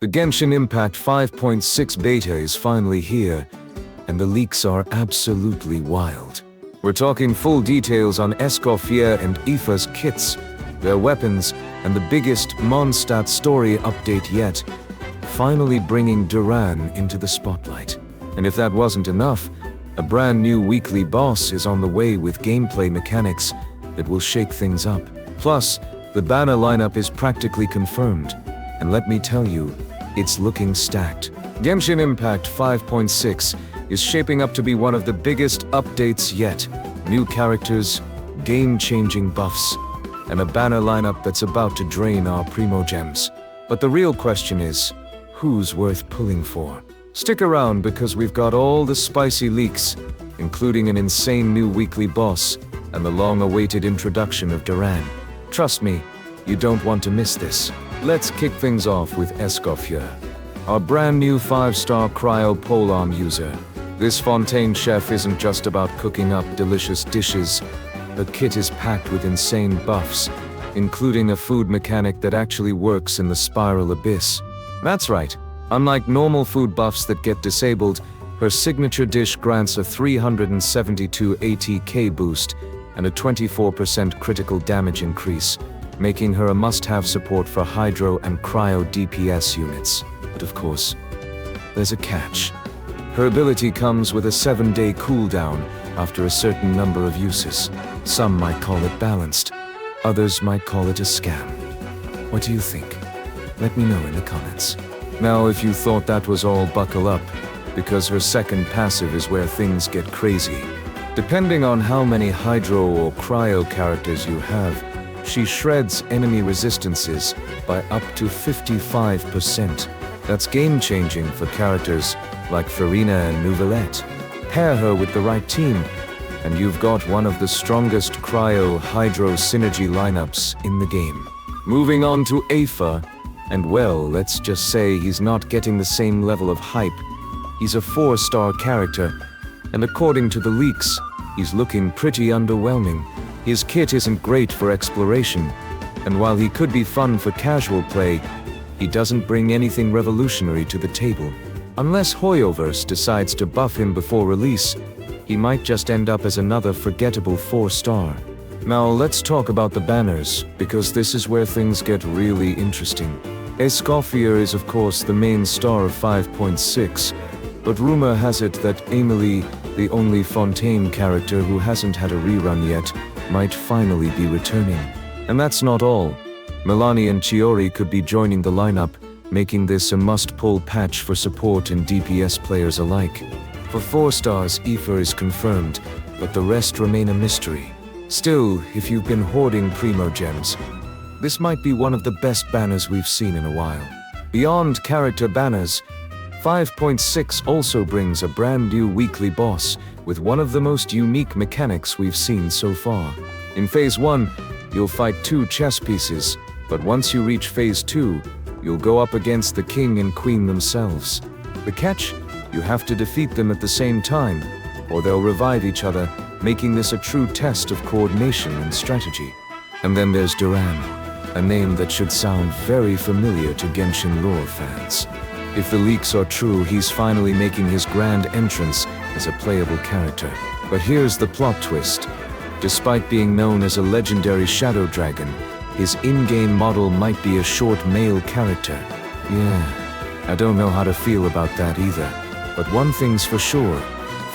The Genshin Impact 5.6 beta is finally here, and the leaks are absolutely wild. We're talking full details on Escoffier and Epha's kits, their weapons, and the biggest Mondstadt story update yet, finally bringing Durin into the spotlight. And if that wasn't enough, a brand new weekly boss is on the way with gameplay mechanics that will shake things up. Plus, the banner lineup is practically confirmed, and let me tell you, it's looking stacked. Genshin Impact 5.6 is shaping up to be one of the biggest updates yet. New characters, game-changing buffs, and a banner lineup that's about to drain our Primogems. But the real question is, who's worth pulling for? Stick around because we've got all the spicy leaks, including an insane new weekly boss and the long-awaited introduction of Durin. Trust me, you don't want to miss this. Let's kick things off with Escoffier, our brand new 5-star cryo polearm user. This Fontaine chef isn't just about cooking up delicious dishes. Her kit is packed with insane buffs, including a food mechanic that actually works in the spiral abyss. That's right, unlike normal food buffs that get disabled, her signature dish grants a 372 ATK boost and a 24% critical damage increase, making her a must-have support for hydro and cryo DPS units. But of course, there's a catch. Her ability comes with a 7-day cooldown after a certain number of uses. Some might call it balanced, others might call it a scam. What do you think? Let me know in the comments. Now if you thought that was all, buckle up, because her second passive is where things get crazy. Depending on how many hydro or cryo characters you have, she shreds enemy resistances by up to 55%. That's game-changing for characters like Farina and Nouvellette. Pair her with the right team, and you've got one of the strongest cryo-hydro synergy lineups in the game. Moving on to Epha, and well, let's just say he's not getting the same level of hype. He's a 4-star character, and according to the leaks, he's looking pretty underwhelming. His kit isn't great for exploration, and while he could be fun for casual play, he doesn't bring anything revolutionary to the table. Unless Hoyoverse decides to buff him before release, he might just end up as another forgettable 4-star. Now let's talk about the banners, because this is where things get really interesting. Escoffier is of course the main star of 5.6, but rumor has it that Emilie, the only Fontaine character who hasn't had a rerun yet, might finally be returning. And that's not all. Milani and Chiori could be joining the lineup, making this a must-pull patch for support and DPS players alike. For 4 stars, Epha is confirmed, but the rest remain a mystery. Still, if you've been hoarding Primogems, this might be one of the best banners we've seen in a while. Beyond character banners, 5.6 also brings a brand new weekly boss with one of the most unique mechanics we've seen so far. In Phase 1, you'll fight 2 chess pieces, but once you reach Phase 2, you'll go up against the king and queen themselves. The catch? You have to defeat them at the same time, or they'll revive each other, making this a true test of coordination and strategy. And then there's Durin, a name that should sound very familiar to Genshin lore fans. If the leaks are true, he's finally making his grand entrance as a playable character. But here's the plot twist. Despite being known as a legendary shadow dragon, his in-game model might be a short male character. Yeah, I don't know how to feel about that either. But one thing's for sure,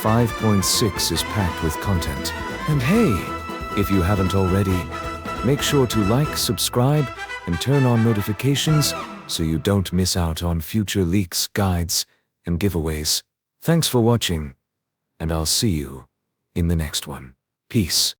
5.6 is packed with content. And hey, if you haven't already, make sure to like, subscribe, and turn on notifications so you don't miss out on future leaks, guides, and giveaways. Thanks for watching, and I'll see you in the next one. Peace.